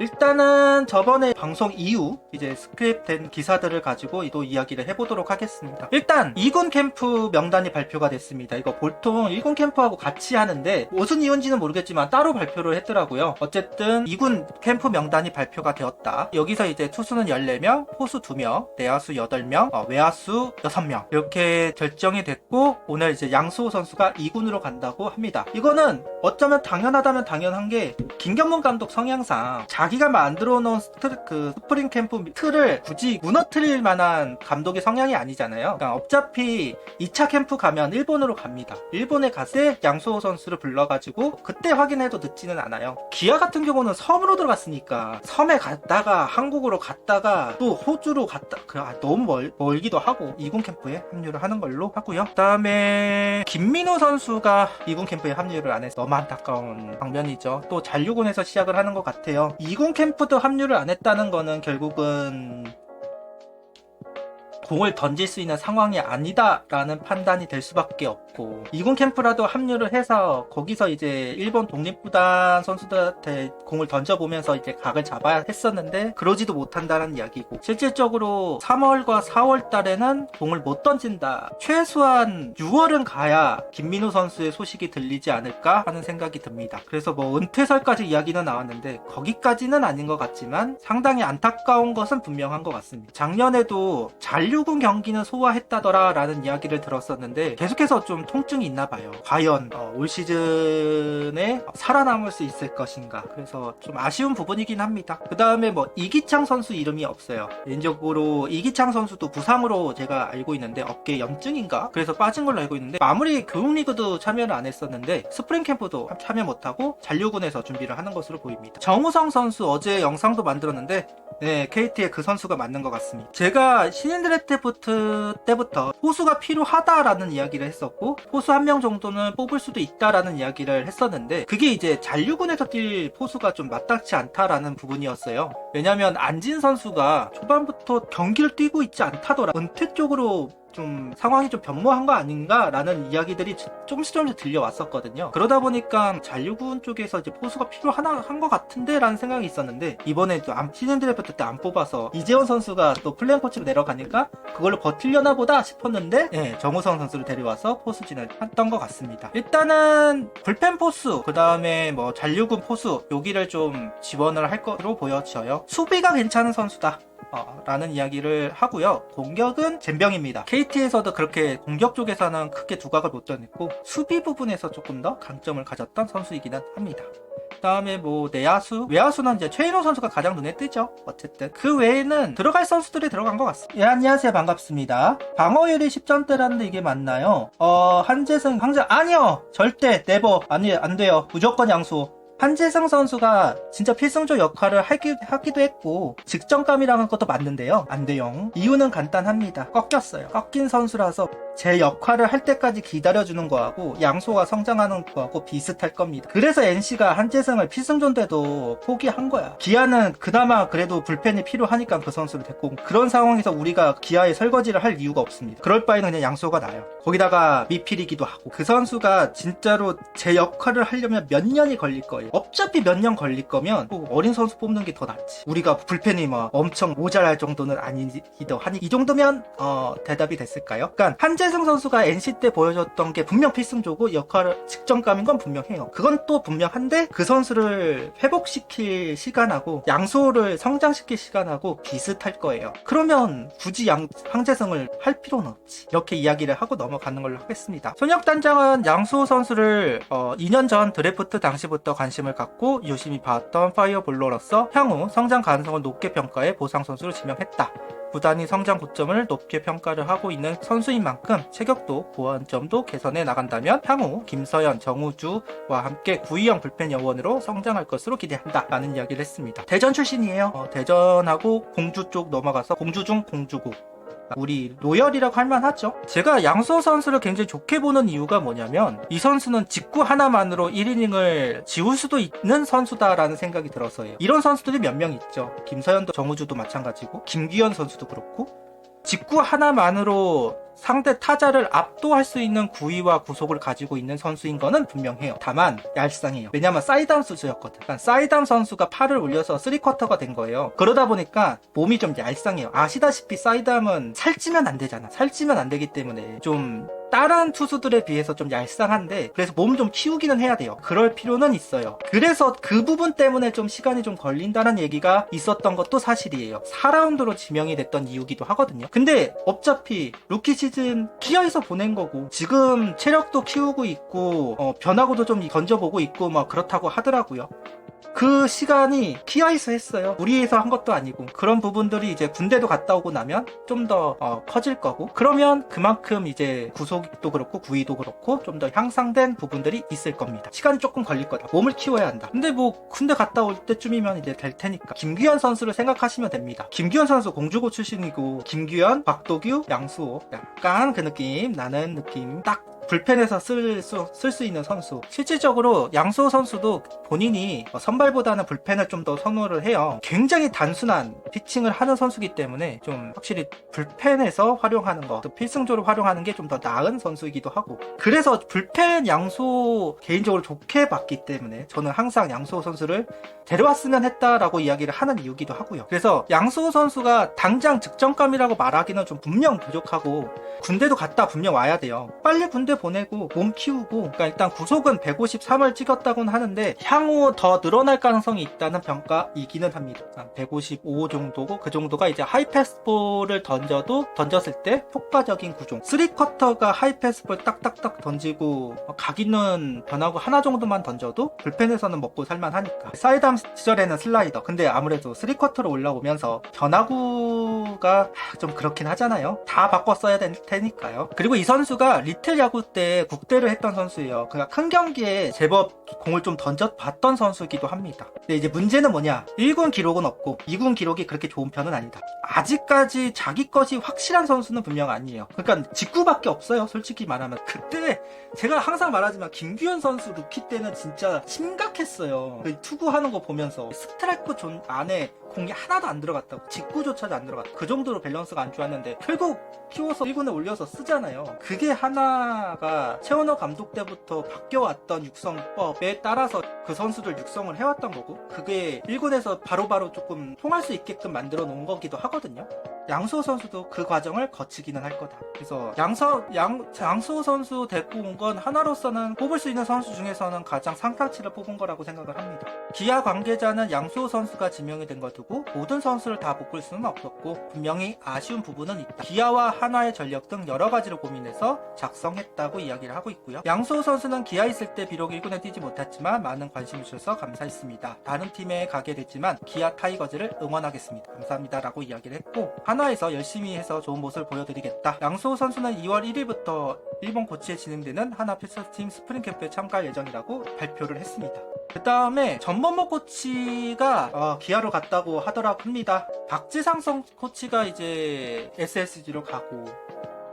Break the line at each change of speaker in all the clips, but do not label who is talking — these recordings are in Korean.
일단은 저번에 방송 이후 이제 스크립된 기사들을 가지고 또 이야기를 해보도록 하겠습니다. 일단 2군 캠프 명단이 발표가 됐습니다. 이거 보통 1군 캠프하고 같이 하는데 무슨 이유인지는 모르겠지만 따로 발표를 했더라고요. 어쨌든 2군 캠프 명단이 발표가 되었다. 여기서 이제 투수는 14명, 포수 2명, 내야수 8명, 외야수 6명 이렇게 결정이 됐고, 오늘 이제 양수호 선수가 2군으로 간다고 합니다. 이거는 어쩌면 당연하다면 당연한 게, 김경문 감독 성향상 자기가 만들어 놓은 스프링 캠프 틀을 굳이 무너뜨릴 만한 감독의 성향이 아니잖아요. 그러니까 어차피 2차 캠프 가면 일본으로 갑니다. 일본에 갔을 때 양수호 선수를 불러가지고 그때 확인해도 늦지는 않아요. 기아 같은 경우는 섬으로 들어갔으니까 섬에 갔다가 한국으로 갔다가 또 호주로 갔다, 너무 멀기도 하고 2군 캠프에 합류를 하는 걸로 하고요. 그 다음에 김민호 선수가 2군 캠프에 합류를 안 해서 너무 안타까운 장면이죠. 또 잔류군에서 시작을 하는 것 같아요. 2군 캠프도 합류를 안 했다는 거는 결국은 공을 던질 수 있는 상황이 아니다라는 판단이 될 수밖에 없고, 2군 캠프라도 합류를 해서 거기서 이제 일본 독립구단 선수들한테 공을 던져보면서 이제 각을 잡아야 했었는데 그러지도 못한다는 이야기고, 실질적으로 3월과 4월 달에는 공을 못 던진다. 최소한 6월은 가야 김민호 선수의 소식이 들리지 않을까 하는 생각이 듭니다. 그래서 뭐 은퇴설까지 이야기는 나왔는데 거기까지는 아닌 것 같지만 상당히 안타까운 것은 분명한 것 같습니다. 작년에도 잔류군 경기는 소화했다더라 라는 이야기를 들었었는데 계속해서 좀 통증이 있나 봐요. 과연 올 시즌에 살아남을 수 있을 것인가. 그래서 좀 아쉬운 부분이긴 합니다. 그 다음에 뭐 이기창 선수 이름이 없어요. 개인적으로 이기창 선수도 부상으로 제가 알고 있는데 어깨 염증인가? 그래서 빠진 걸로 알고 있는데, 마무리 교육리그도 참여를 안 했었는데 스프링 캠프도 참여 못하고 잔류군에서 준비를 하는 것으로 보입니다. 정우성 선수 어제 영상도 만들었는데 네, KT의 그 선수가 맞는 것 같습니다. 제가 신인 드래프트 때부터 포수가 필요하다라는 이야기를 했었고, 포수 한 명 정도는 뽑을 수도 있다라는 이야기를 했었는데, 그게 이제 잔류군에서 뛸 포수가 좀 마땅치 않다라는 부분이었어요. 왜냐면 안진 선수가 초반부터 경기를 뛰고 있지 않다더라. 은퇴 쪽으로 좀 상황이 좀 변모한 거 아닌가 라는 이야기들이 조금씩 들려왔었거든요. 그러다 보니까 잔류군 쪽에서 이제 포수가 필요한 것 같은데 라는 생각이 있었는데, 이번에 또 시즌 드래프트 때 안 뽑아서 이재원 선수가 또 플레인 코치로 내려가니까 그걸로 버틸려나 보다 싶었는데, 네, 정우성 선수를 데려와서 포수진을 했던 것 같습니다. 일단은 불펜 포수, 그 다음에 뭐 잔류군 포수 여기를 좀 지원을 할 것으로 보여져요. 수비가 괜찮은 선수다 라는 이야기를 하고요. 공격은 젬병입니다. KT에서도 그렇게 공격 쪽에서는 크게 두각을 못 던냈고 수비 부분에서 조금 더 강점을 가졌던 선수이기는 합니다. 그 다음에 뭐 내야수, 외야수는 이제 최인호 선수가 가장 눈에 띄죠. 어쨌든 그 외에는 들어갈 선수들이 들어간 것 같습니다. 예, 안녕하세요, 반갑습니다. 방어율이 10점대라는데 이게 맞나요? 한재승 아니요, 절대 네버 아니, 안 돼요. 무조건 양수. 한재승 선수가 진짜 필승조 역할을 하기도 했고 직전감이라는 것도 맞는데요, 안 돼요. 이유는 간단합니다. 꺾였어요. 꺾인 선수라서 제 역할을 할 때까지 기다려주는 거하고 양소가 성장하는 거하고 비슷할 겁니다. 그래서 NC가 한재승을 필승조인데도 포기한 거야. 기아는 그나마 그래도 불펜이 필요하니까 그 선수를 데리고, 그런 상황에서 우리가 기아에 설거지를 할 이유가 없습니다. 그럴 바에는 그냥 양소가 나요. 거기다가 미필이기도 하고, 그 선수가 진짜로 제 역할을 하려면 몇 년이 걸릴 거예요. 어차피 몇 년 걸릴 거면 어린 선수 뽑는 게 더 낫지. 우리가 불펜이 막 엄청 모자랄 정도는 아니기도 하니, 이 정도면 대답이 됐을까요? 그러니까 한재승 선수가 NC 때 보여줬던 게 분명 필승조고 역할을 직전감인 건 분명해요. 그건 또 분명한데 그 선수를 회복시킬 시간하고 양소를 성장시킬 시간하고 비슷할 거예요. 그러면 굳이 한재승을 할 필요는 없지. 이렇게 이야기를 하고 넘어가는 걸로 하겠습니다. 손혁단장은 양소 선수를 2년 전 드래프트 당시부터 관심을 갖고 유심히 봐왔던 파이어볼로로서 향후 성장 가능성을 높게 평가해 보상 선수로 지명했다. 구단이 성장 고점을 높게 평가를 하고 있는 선수인 만큼 체격도 보완점도 개선해 나간다면 향후 김서현, 정우주와 함께 구위형 불펜 여원으로 성장할 것으로 기대한다 라는 이야기를 했습니다. 대전 출신이에요. 대전하고 공주 쪽 넘어가서 공주 중 공주고, 우리 로열이라고 할만하죠. 제가 양수호 선수를 굉장히 좋게 보는 이유가 뭐냐면, 이 선수는 직구 하나만으로 1이닝을 지울 수도 있는 선수다라는 생각이 들어서예요. 이런 선수들이 몇 명 있죠. 김서현도 정우주도 마찬가지고 김규현 선수도 그렇고, 직구 하나만으로 상대 타자를 압도할 수 있는 구위와 구속을 가지고 있는 선수인 거는 분명해요. 다만 얄쌍해요. 왜냐면 사이담 수수였거든. 그러니까 사이담 선수가 팔을 올려서 3쿼터가 된 거예요. 그러다 보니까 몸이 좀 얄쌍해요. 아시다시피 사이담은 살찌면 안 되잖아. 살찌면 안 되기 때문에 좀 다른 투수들에 비해서 좀 얄쌍한데, 그래서 몸 좀 키우기는 해야 돼요. 그럴 필요는 있어요. 그래서 그 부분 때문에 좀 시간이 좀 걸린다는 얘기가 있었던 것도 사실이에요. 4라운드로 지명이 됐던 이유기도 하거든요. 근데 어차피 루키 시즌 기아에서 보낸 거고, 지금 체력도 키우고 있고 변화구도 좀 던져보고 있고 막 그렇다고 하더라고요. 그 시간이 키아에서 했어요. 우리에서 한 것도 아니고. 그런 부분들이 이제 군대도 갔다 오고 나면 좀 더 커질 거고, 그러면 그만큼 이제 구속도 그렇고 구위도 그렇고 좀 더 향상된 부분들이 있을 겁니다. 시간이 조금 걸릴 거다. 몸을 키워야 한다. 근데 뭐 군대 갔다 올 때쯤이면 이제 될 테니까 김규현 선수를 생각하시면 됩니다. 김규현 선수 공주고 출신이고, 김규현, 박도규, 양수호, 약간 그 느낌 나는 느낌, 딱 불펜에서 쓸 수 있는 선수. 실질적으로 양수호 선수도 본인이 선발보다는 불펜을 좀 더 선호를 해요. 굉장히 단순한 피칭을 하는 선수이기 때문에 좀 확실히 불펜에서 활용하는 거, 또 필승조를 활용하는 게 좀 더 나은 선수이기도 하고, 그래서 불펜 양수호 개인적으로 좋게 봤기 때문에 저는 항상 양수호 선수를 데려왔으면 했다라고 이야기를 하는 이유기도 하고요. 그래서 양수호 선수가 당장 득점감이라고 말하기는 좀 분명 부족하고, 군대도 갔다 분명 와야 돼요. 빨리 군대 보내고 몸 키우고. 그러니까 일단 구속은 153을 찍었다고는 하는데 향후 더 늘어날 가능성이 있다는 평가이기는 합니다. 155 정도고, 그 정도가 이제 하이패스볼을 던졌을 때 효과적인 구종. 3쿼터가 하이패스볼 딱딱딱 던지고 각 있는 변화구 하나 정도만 던져도 불펜에서는 먹고 살만하니까. 사이담 시절에는 슬라이더, 근데 아무래도 3쿼터로 올라오면서 변화구가 좀 그렇긴 하잖아요. 다 바꿔 써야 될 테니까요. 그리고 이 선수가 리틀 야구 때 국대를 했던 선수예요. 그러니까 큰 경기에 제법 공을 좀 던져봤던 선수이기도 합니다. 근데 이제 문제는 뭐냐, 1군 기록은 없고 2군 기록이 그렇게 좋은 편은 아니다. 아직까지 자기 것이 확실한 선수는 분명 아니에요. 그러니까 직구밖에 없어요, 솔직히 말하면. 그때 제가 항상 말하지만 김규현 선수 루키 때는 진짜 심각했어요. 투구하는 거 보면서 스트라이크 존 안에 공이 하나도 안 들어갔다고, 직구조차도 안 들어갔다. 그 정도로 밸런스가 안 좋았는데 결국 키워서 1군에 올려서 쓰잖아요. 그게 하나가 최원호 감독 때부터 바뀌어왔던 육성법에 따라서 그 선수들 육성을 해왔던 거고, 그게 1군에서 바로바로 조금 통할 수 있게끔 만들어 놓은 거기도 하거든요. 양수호 선수도 그 과정을 거치기는 할 거다. 그래서 양수호 선수 데리고 온 건 하나로서는 뽑을 수 있는 선수 중에서는 가장 상당치를 뽑은 거라고 생각을 합니다. 기아 관계자는 양수호 선수가 지명이 된 걸 두고 모든 선수를 다 묶을 수는 없었고 분명히 아쉬운 부분은 있다. 기아와 하나의 전력 등 여러 가지를 고민해서 작성했다고 이야기를 하고 있고요. 양수호 선수는 기아에 있을 때 비록 1군에 뛰지 못했지만 많은 관심을 주셔서 감사했습니다. 다른 팀에 가게 됐지만 기아 타이거즈를 응원하겠습니다. 감사합니다 라고 이야기를 했고, 하나에서 열심히 해서 좋은 모습을 보여드리겠다. 양수호 선수는 2월 1일부터 일본 고치에 진행되는 하나 필서팀 스프링 캠프에 참가할 예정이라고 발표를 했습니다. 그 다음에 전범모 코치가 기아로 갔다고 하더라고 합니다. 박지상 코치가 이제 SSG로 가고,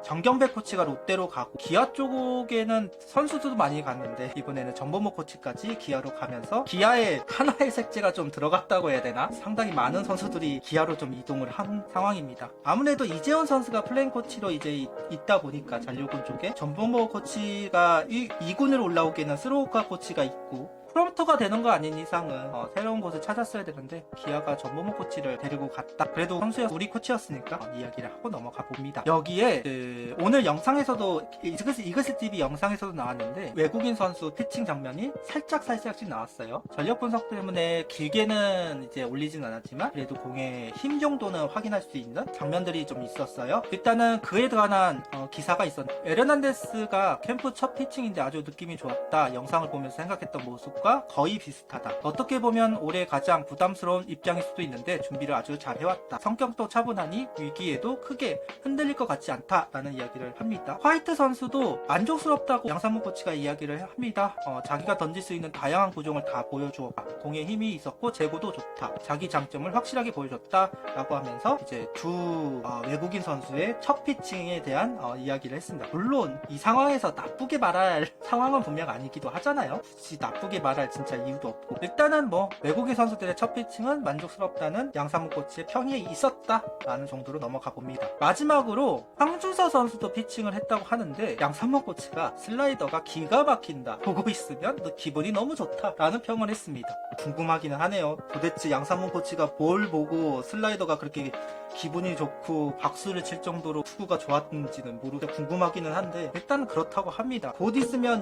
정경배 코치가 롯데로 가고, 기아 쪽에는 선수들도 많이 갔는데 이번에는 전범모 코치까지 기아로 가면서 기아에 하나의 색채가 좀 들어갔다고 해야 되나? 상당히 많은 선수들이 기아로 좀 이동을 한 상황입니다. 아무래도 이재원 선수가 플레인 코치로 이제 있다 보니까 잔류군 쪽에 전범모 코치가 2군으로 올라오기에는 스로우카 코치가 있고, 프롬프터가 되는 거 아닌 이상은 새로운 곳을 찾았어야 되는데 기아가 전범호 코치를 데리고 갔다. 그래도 선수야 우리 코치였으니까 이야기를 하고 넘어가 봅니다. 여기에 오늘 영상에서도, 이글스TV 영상에서도 나왔는데 외국인 선수 피칭 장면이 살짝씩 나왔어요. 전력 분석 때문에 길게는 이제 올리진 않았지만 그래도 공의 힘 정도는 확인할 수 있는 장면들이 좀 있었어요. 일단은 그에 관한 기사가 있었는데, 에르난데스가 캠프 첫 피칭인데 아주 느낌이 좋았다. 영상을 보면서 생각했던 모습과 거의 비슷하다. 어떻게 보면 올해 가장 부담스러운 입장일 수도 있는데 준비를 아주 잘 해왔다. 성격도 차분하니 위기에도 크게 흔들릴 것 같지 않다라는 이야기를 합니다. 화이트 선수도 만족스럽다고 양상문 코치가 이야기를 합니다. 자기가 던질 수 있는 다양한 구종을 다 보여주어 공에 힘이 있었고 제구도 좋다. 자기 장점을 확실하게 보여줬다 라고 하면서 이제 두 외국인 선수의 첫 피칭에 대한 이야기를 했습니다. 물론 이 상황에서 나쁘게 말할 상황은 분명 아니기도 하잖아요. 굳이 나쁘게 말할 진짜 이유도 없고, 일단은 뭐 외국인 선수들의 첫 피칭은 만족스럽다는 양상문 코치의 평이 있었다라는 정도로 넘어가 봅니다. 마지막으로 황준서 선수도 피칭을 했다고 하는데 양상문 코치가 슬라이더가 기가 막힌다, 보고 있으면 너 기분이 너무 좋다라는 평을 했습니다. 궁금하기는 하네요. 도대체 양상문 코치가 뭘 보고 슬라이더가 그렇게 기분이 좋고 박수를 칠 정도로 투구가 좋았는지는 모르겠 궁금하기는 한데, 일단 그렇다고 합니다. 곧 있으면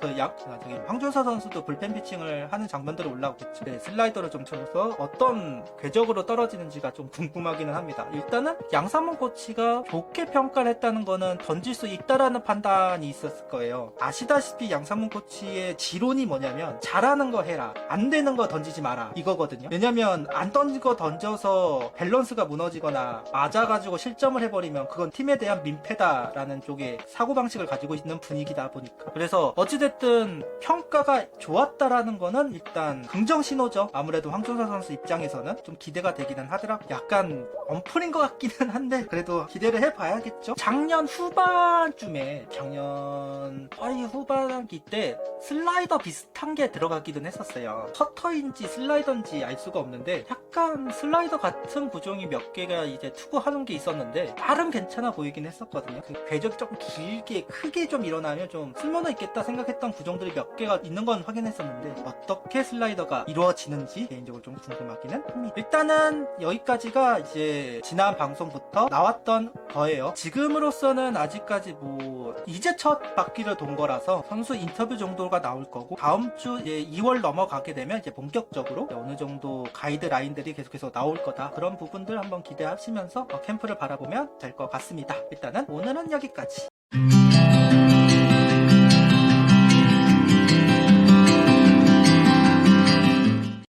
황준서 선수도 불펜 피칭을 하는 장면들이 올라오겠죠. 네, 슬라이더를 좀 쳐서 어떤 궤적으로 떨어지는지가 좀 궁금하기는 합니다. 일단은 양상문 코치가 좋게 평가를 했다는 거는 던질 수 있다라는 판단이 있었을 거예요. 아시다시피 양상문 코치의 지론이 뭐냐면 잘하는 거 해라, 안 되는 거 던지지 마라, 이거거든요. 왜냐면 안 던진 거 던져서 밸런스가 무너지거나 맞아가지고 실점을 해버리면 그건 팀에 대한 민폐다라는 쪽의 사고방식을 가지고 있는 분위기다 보니까, 그래서 어찌됐든 평가가 좋았다라는 거는 일단 긍정 신호죠. 아무래도 황준서 선수 입장에서는 좀 기대가 되기는 하더라고요. 약간 언플인 것 같기는 한데 그래도 기대를 해봐야겠죠. 작년 후반쯤에, 작년 거의 후반기 때 슬라이더 비슷한 게 들어가기는 했었어요. 커터인지 슬라이더인지 알 수가 없는데 약간 슬라이더 같은 구종이 몇 개가 이제 투구하는 게 있었는데 나름 괜찮아 보이긴 했었거든요. 그 궤적이 조금 길게 크게 좀 일어나면 좀 쓸모는 있겠다 생각했던 구종들이 몇 개가 있는 건 확인했었는데 어떻게 슬라이더가 이루어지는지 개인적으로 좀 궁금하기는 합니다. 일단은 여기까지가 이제 지난 방송부터 나왔던 거예요. 지금으로서는 아직까지 뭐 이제 첫 바퀴를 돈 거라서 선수 인터뷰 정도가 나올 거고, 다음 주 이제 2월 넘어가게 되면 이제 본격적으로 어느 정도 가이드라인들이 계속해서 나올 거다, 그런 부분들 한번 기대하시면서 캠프를 바라보면 될 것 같습니다. 일단은 오늘은 여기까지.